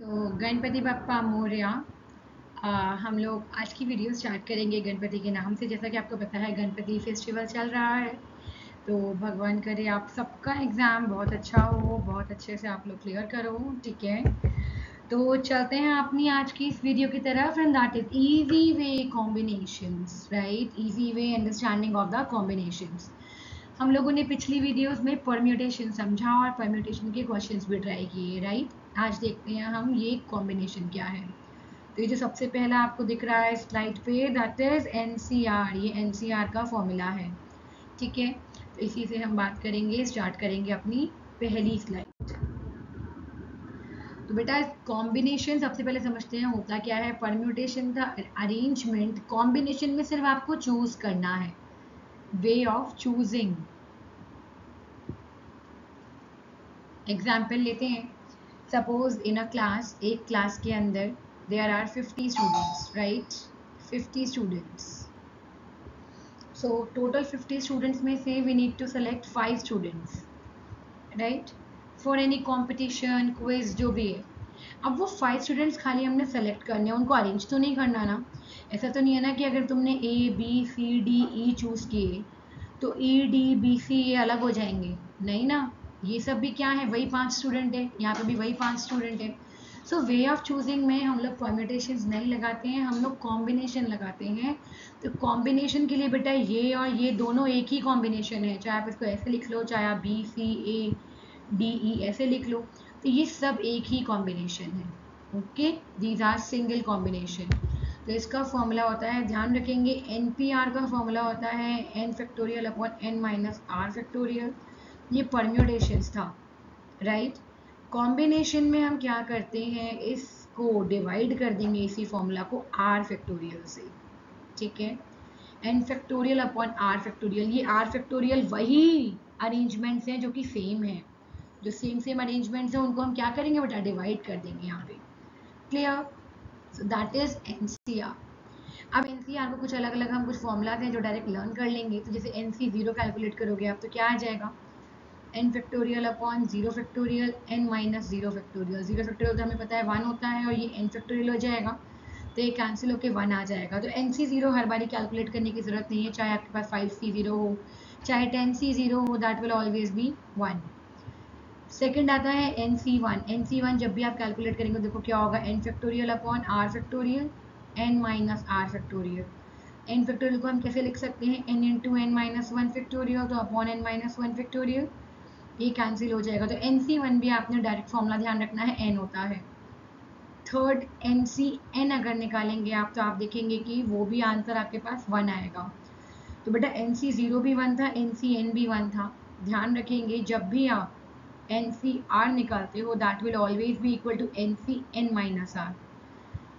तो गणपति बप्पा मोरया। हम लोग आज की वीडियो स्टार्ट करेंगे गणपति के नाम से। जैसा कि आपको पता है गणपति फेस्टिवल चल रहा है, तो भगवान करे आप सबका एग्ज़ाम बहुत अच्छा हो, बहुत अच्छे से आप लोग क्लियर करो। ठीक है, तो चलते हैं अपनी आज की इस वीडियो की तरफ, and that is easy way combinations, right. Easy way understanding of the combinations. हम लोगों ने पिछली वीडियोस में परम्यूटेशन समझा और परम्यूटेशन के क्वेश्चंस भी ट्राई किए, राइट। आज देखते हैं हम ये कॉम्बिनेशन क्या है। तो ये जो सबसे पहला आपको दिख रहा है स्लाइड पे, दैट इज एनसीआर। ये एनसीआर का फॉर्मूला है, ठीक है। तो इसी से हम बात करेंगे, स्टार्ट करेंगे अपनी पहली स्लाइड। तो बेटा कॉम्बिनेशन सबसे पहले समझते हैं होता क्या है। परम्यूटेशन का अरेंजमेंट, कॉम्बिनेशन में सिर्फ आपको चूज करना है, वे ऑफ चूजिंग। एग्जाम्पल लेते हैं। सपोज इन अ क्लास, एक क्लास के अंदर there are 50 students, right. 50 students. So total 50 students में से we need to select 5 students, right, for any competition, quiz, जो भी है। अब वो 5 स्टूडेंट्स खाली हमने सेलेक्ट करने हैं, उनको अरेंज तो नहीं करना ना। ऐसा तो नहीं है ना कि अगर तुमने A B C D E choose किए तो ई डी बी सी ये अलग हो जाएंगे, नहीं ना। ये सब भी क्या है, वही 5 स्टूडेंट है, यहाँ पे भी वही 5 स्टूडेंट है। सो वे ऑफ चूजिंग में हम लोग परम्यूटेशन नहीं लगाते हैं, हम लोग कॉम्बिनेशन लगाते हैं। तो कॉम्बिनेशन के लिए बेटा ये और ये दोनों एक ही कॉम्बिनेशन है, चाहे आप इसको ऐसे लिख लो, चाहे आप B C A D E ऐसे लिख लो, तो ये सब एक ही कॉम्बिनेशन है। Okay, these are single combination. तो इसका फॉर्मूला होता है, ध्यान रखेंगे, एन पी आर का फॉर्मूला होता है N factorial upon N minus R factorial. ये परम्यूटेशंस था, राइट। कॉम्बिनेशन में हम क्या करते हैं, इसको डिवाइड कर देंगे इसी फॉर्मूला को आर फैक्टोरियल से, ठीक है। N factorial upon R factorial, ये आर फैक्टोरियल वही अरेंजमेंट्स हैं जो कि सेम है, जो सेम सेम अरेंजमेंट्स हैं उनको हम क्या करेंगे बेटा, डिवाइड कर देंगे यहाँ पे। Clear. So that is NCR. अब एनसीआर को कुछ अलग अलग हम कुछ फॉर्मूलाज हैं जो डायरेक्ट लर्न कर लेंगे। तो जैसे एनसी जीरो कैलकुलेट करोगे आप तो क्या आ जाएगा, N factorial upon zero factorial N minus zero factorial. Zero factorial तो हमें पता है 1 होता है और ये एन फैक्टोरियल हो जाएगा, तो ये कैंसिल होकर 1 आ जाएगा। तो एन सी जीरो हर बारी कैलकुलेट करने की जरूरत नहीं है, चाहे आपके पास 5 सी जीरो हो, चाहे 10 सी जीरो हो, that will always be 1। Second आता है N C one. N C one जब भी आप कैलकुलेट करेंगे देखो क्या होगा, N factorial upon R factorial N minus R factorial. N factorial को हम कैसे लिख सकते हैं, N into N minus one factorial, तो upon N minus one factorial, ये कैंसिल हो जाएगा। तो एन सी वन भी आपने डायरेक्ट फॉर्मूला ध्यान रखना है, एन होता है। थर्ड एन सी एन अगर निकालेंगे आप तो आप देखेंगे कि वो भी आंसर आपके पास 1 आएगा। तो बेटा एन सी जीरो भी 1 था, एन सी एन भी 1 था। ध्यान रखेंगे जब भी आप एन सी आर निकालते हो that will always be equal to N C N minus R.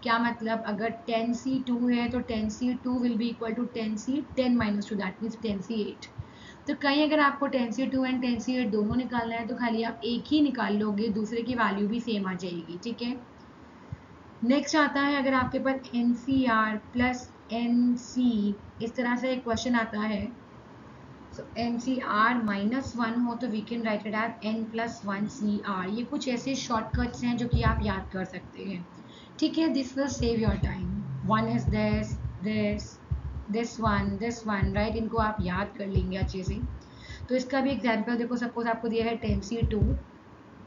क्या मतलब, अगर 10 सी 2 है तो 10 C 2 will be equal to 10 C 10 minus 2, that means 10 C 8। तो कहीं अगर आपको 10 सी 2 एंड 10 सी 8 दोनों निकालना है तो खाली आप एक ही निकाल लोगे, दूसरे की वैल्यू भी सेम आ जाएगी, ठीक है। नेक्स्ट आता है, अगर आपके पास N C R plus N C, इस तरह से एक क्वेश्चन आता है, so N C R minus 1 हो तो we can write it as N plus 1 C R. ये कुछ ऐसे शॉर्टकट्स हैं जो कि आप याद कर सकते हैं, ठीक है। This will save your time. One is this one, right, इनको आप याद कर लेंगे अच्छे से। तो इसका भी एग्जाम्पल देखो, सपोज आपको दिया है 10 C 2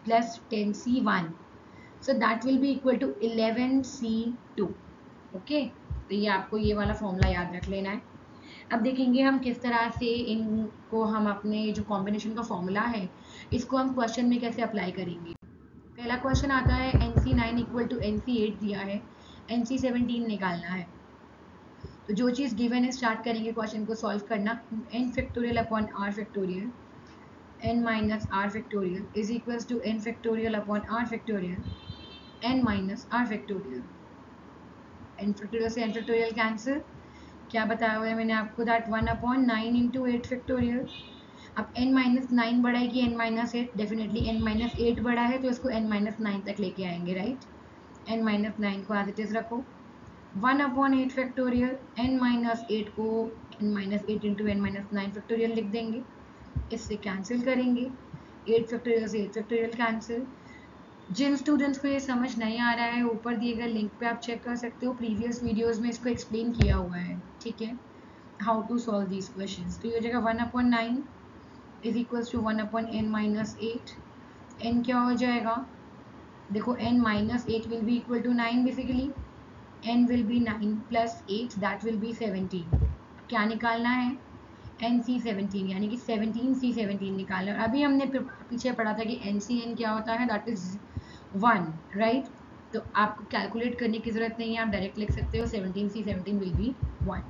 plus 10 C 1, so that will be equal to 11 C 2। Okay, तो ये आपको ये वाला फॉर्मूला याद रख लेना है। अब देखेंगे हम किस तरह से इनको हम अपने जो कॉम्बिनेशन का फॉर्मूला है इसको हम क्वेश्चन में कैसे अप्लाई करेंगे। पहला क्वेश्चन आता है, N C 9 equal to N C 8 दिया है, एन सी 17 निकालना है। तो जो चीज़ गिवन है स्टार्ट करेंगे क्वेश्चन को सॉल्व करना। N factorial upon R factorial N minus R factorial is equals to N factorial upon R factorial N minus R factorial. N factorial से एन फैक्टोरियल कैंसिल, क्या बताया हुआ है मैंने आपको, दैट 1 अपॉन 9 इंटू 8 फैक्टोरियल। अब n minus 9 बड़ा है कि n minus 8, definitely n minus 8 बड़ा है, तो इसको n माइनस 9 तक लेके आएंगे, राइट। n माइनस 9 को एज इट इज रखो, 1 अपॉन 8 फैक्टोरियल, n माइनस 8 को n minus 8 into n minus 9 factorial लिख देंगे, इससे कैंसिल करेंगे, 8 फैक्टोरियल से 8 फैक्टोरियल कैंसिल, जिन स्टूडेंट्स को ये समझ नहीं आ रहा है, ऊपर दिए गए लिंक पे आप चेक कर सकते हो, प्रीवियस वीडियोस में इसको एक्सप्लेन किया हुआ है, ठीक है, how to solve these questions. तो ये हो जाएगा 1/9 is equals to 1/n-8। n क्या हो जाएगा, देखो n-8 will be equal to 9 basically, n will be 9 plus 8 that will be 17। क्या निकालना है, NC17 यानी कि 17C17 निकालना है। अभी हमने पीछे पढ़ा था कि NCN क्या होता है, दैट इज 1, राइट। तो आपको कैलकुलेट करने की जरूरत नहीं है, आप डायरेक्ट लिख सकते हो 17C17 will be 1।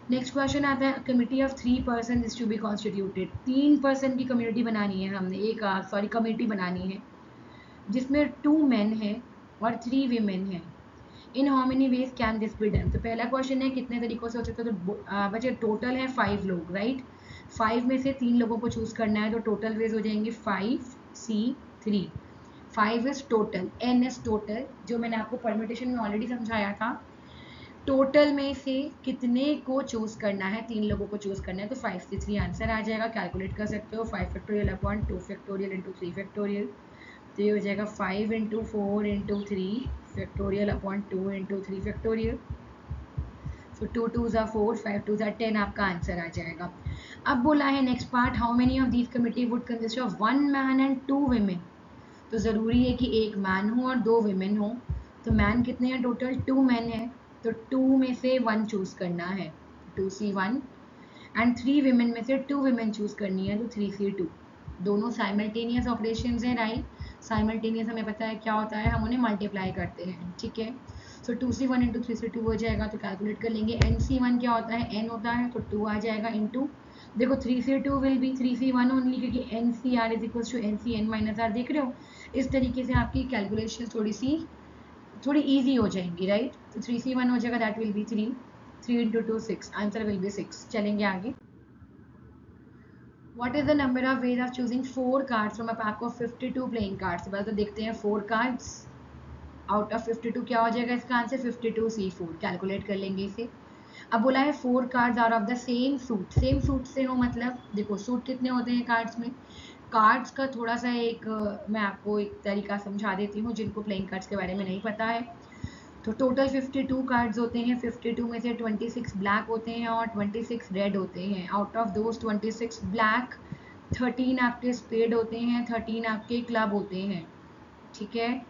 Next question आता है, committee of 3 person is to be constituted. 3 person की कम्युनिटी बनानी है हमने, एक कमेटी बनानी है जिसमें 2 मेन है और 3 वीमेन है। In how many ways can this be done. तो पहला क्वेश्चन है कितने तरीकों से हो सकता है, तो बच्चे टोटल है 5 लोग, राइट। 5 में से 3 लोगों को चूज करना है, तो टोटल वेज हो जाएंगे 5C3। 5 is total, n is total, जो मैंने आपको परम्यूटेशन में ऑलरेडी समझाया था। टोटल में से कितने को चूज करना है, 3 लोगों को चूज करना है, तो 5C3 आंसर आ जाएगा। कैलकुलेट कर सकते हो 5 factorial upon 2 factorial into 3 factorial. तो ये हो जाएगा 5 into 4 into 3 factorial upon 2 into 3 factorial. So 2 2s are 4, 5 2s are 10, आपका आंसर आ जाएगा। अब बोला है next part, how many of these committee would consist of 1 man and 2 women। तो ज़रूरी है कि एक मैन हो और 2 women हो। तो मैन कितने हैं टोटल, 2 मैन है, तो 2 में से 1 चूज करना है, 2C1, एंड 3 women में से 2 women चूज करनी है, तो 3C2। दोनों साइमल्टेनियस ऑपरेशंस हैं, राइट। साइमल्टेनियस हमें पता है क्या होता है, हम उन्हें मल्टीप्लाई करते हैं, ठीक है। सो 2C1 इंटू 3C2 हो जाएगा, तो कैलकुलेट कर लेंगे। NC1 क्या होता है, n होता है, तो 2 आ जाएगा इंटू, देखो 3C2 will be 3C1 only, क्योंकि NCR is equal to NCN minus r, देख रहे हो। इस तरीके से आपकी कैलकुलेशन थोड़ी ईजी हो जाएंगी, राइट। तो 3C1 हो जाएगा, that will B 3, 3 into 2 6, answer will be 6। चलेंगे आगे। What is the number of ways of choosing 4 cards from a pack of 52 playing cards। पहले तो देखते हैं 4 cards आउट ऑफ 52 क्या हो जाएगा, इसका आंसर 52C4। कैलकुलेट कर लेंगे इसे। अब बोला है 4 cards are of the same suit. Same suit से हो मतलब, देखो सूट कितने होते हैं कार्ड्स में। कार्ड्स का थोड़ा सा मैं आपको एक तरीका समझा देती हूँ जिनको प्लेइंग कार्ड्स के बारे में नहीं पता है। तो टोटल 52 कार्ड्स होते हैं, 52 में से 26 ब्लैक होते हैं और 26 रेड होते हैं। आउट ऑफ दोज 26 ब्लैक 13 आपके स्पेड होते हैं, 13 आपके क्लब होते हैं, ठीक है।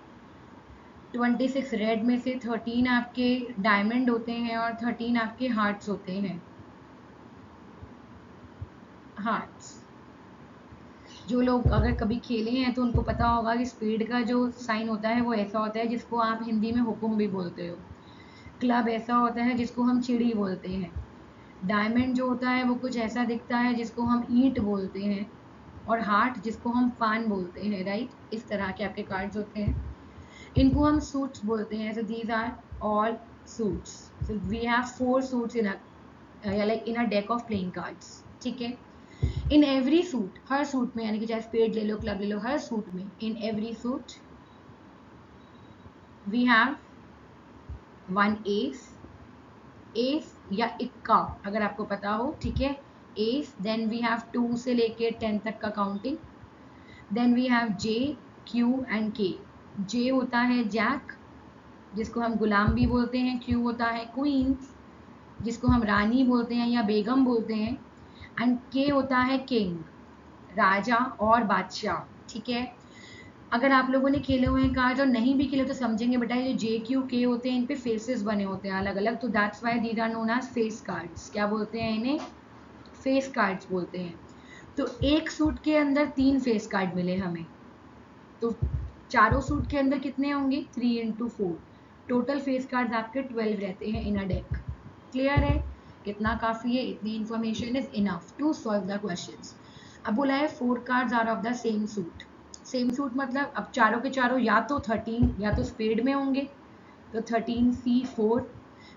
26 रेड में से 13 आपके डायमंड होते हैं और 13 आपके हार्ट्स होते हैं, हार्ट्स। जो लोग अगर कभी खेले हैं तो उनको पता होगा कि स्पेड का जो साइन होता है वो ऐसा होता है जिसको आप हिंदी में हुक्म भी बोलते हो। क्लब ऐसा होता है जिसको हम चिड़ी बोलते हैं। डायमंड जो होता है वो कुछ ऐसा दिखता है जिसको हम ईंट बोलते हैं, और हार्ट जिसको हम पान बोलते हैं, राइट। इस तरह के आपके कार्ड्स होते हैं, इनको हम सूट्स बोलते हैं। So these are all suits. So we have 4 suits in in a deck of playing cards, ठीक है। इन एवरी सूट, हर सूट में, यानी कि चाहे स्पेड ले लो क्लब ले लो, हर सूट में, in every suit we have 1 ace, ace या इक्का अगर आपको पता हो, ठीक है, एस। देन वी हैव 2 से लेके 10 तक का counting. Then we have J, Q and K. J होता है जैक, जिसको हम गुलाम भी बोलते हैं। क्यू होता है क्वीन, जिसको हम रानी बोलते हैं या बेगम बोलते हैं। एंड के होता है किंग, राजा और बादशाह, ठीक है। अगर आप लोगों ने खेले हुए हैं कार्ड और नहीं भी खेले तो समझेंगे बेटा, ये जे क्यू के होते हैं, इन पे फेसेस बने होते हैं अलग अलग, तो that's why these are known as face cards. क्या बोलते हैं इन्हें, फेस कार्ड्स बोलते हैं। तो एक सूट के अंदर 3 फेस कार्ड मिले हमें, तो चारों सूट के अंदर कितने होंगे, 3 इंटू 4। टोटल फेस कार्ड्स आपके 12 रहते हैं इन अ डेक। क्लियर है, कितना काफ़ी है, इतनी information is enough to solve the questions. अब बोला है 4 cards are of the same suit. Same suit मतलब अब चारों के चारों या तो 13 या तो स्पेड में होंगे, तो 13C4।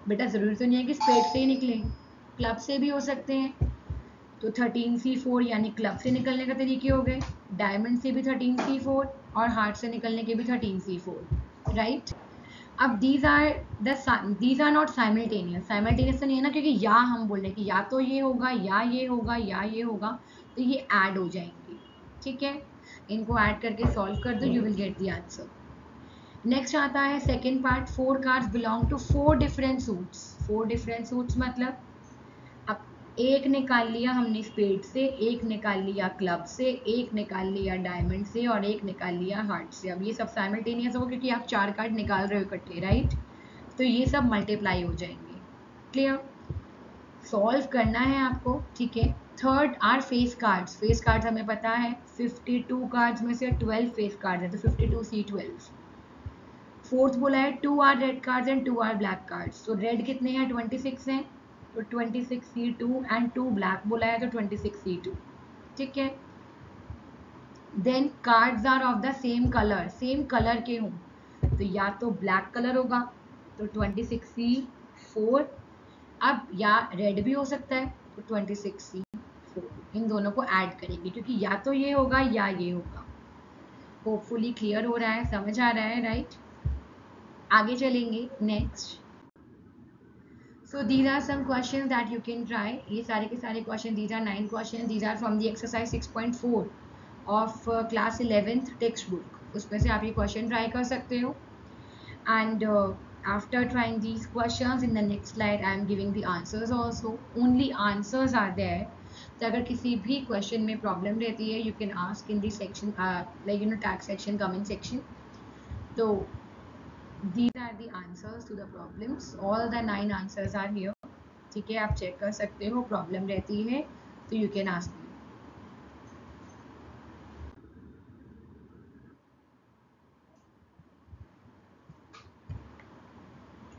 बेटा ज़रूरी तो नहीं है कि स्पेड से ही निकले, क्लब से भी हो सकते हैं। तो 13C4 यानी क्लब से निकलने का तरीके हो गए, डायमंड से भी 13C4 और हार्ट से निकलने के भी 13C4, राइट। अब these are not simultaneous. Simultaneous तो नहीं है ना, क्योंकि या हम बोल रहे हैं कि या तो ये होगा या ये होगा या ये होगा, तो ये ऐड हो जाएंगे, ठीक है। इनको ऐड करके सॉल्व कर दो, you will get the answer. Next आता है second part, 4 cards belong to 4 different suits. 4 different suits मतलब अब एक निकाल लिया हमने स्पेड से, एक निकाल लिया क्लब से, एक निकाल लिया डायमंड से और एक निकाल लिया हार्ट से। अब ये सब साइमल्टेनियस होगा क्योंकि आप 4 कार्ड निकाल रहे हो इकट्ठे, राइट? तो ये सब मल्टीप्लाई हो जाएंगे। क्लियर? सॉल्व करना है आपको, ठीक है। Third are face cards. Face cards हमें पता है 52 कार्ड्स में से 12 फेस कार्ड्स हैं, तो 52C12। फोर्थ बोला है 2 are red cards and 2 are black cards. तो रेड कितने हैं? 26 हैं, तो 26C2 एंड 2 ब्लैक बोला है तो 26C2, ठीक है। Then cards are of the same colour, same colour के हों तो या तो ब्लैक कलर होगा तो 26C4, अब या रेड भी हो सकता है तो 26C4। इन दोनों को ऐड करेंगे क्योंकि या तो ये होगा या ये होगा। होपफुली क्लियर हो रहा है, समझ आ रहा है, राइट? आगे चलेंगे next. So these are some questions that you can try. ये सारे के सारे question, these are 9 questions. These are from the exercise 6.4 of class 11th textbook. उसमें से आप ये question try कर सकते हो. And after trying these questions, in the next slide I am giving the answers also. Only answers are there. तो अगर किसी भी question में problem रहती है, you can ask in the section, like tag section, comment section. तो these are the answers to the problems. All the 9 answers are here. ठीक है, आप चेक कर सकते हो, प्रॉब्लम रहती है तो you can ask me.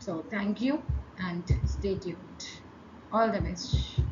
So thank you and stay tuned. All the best.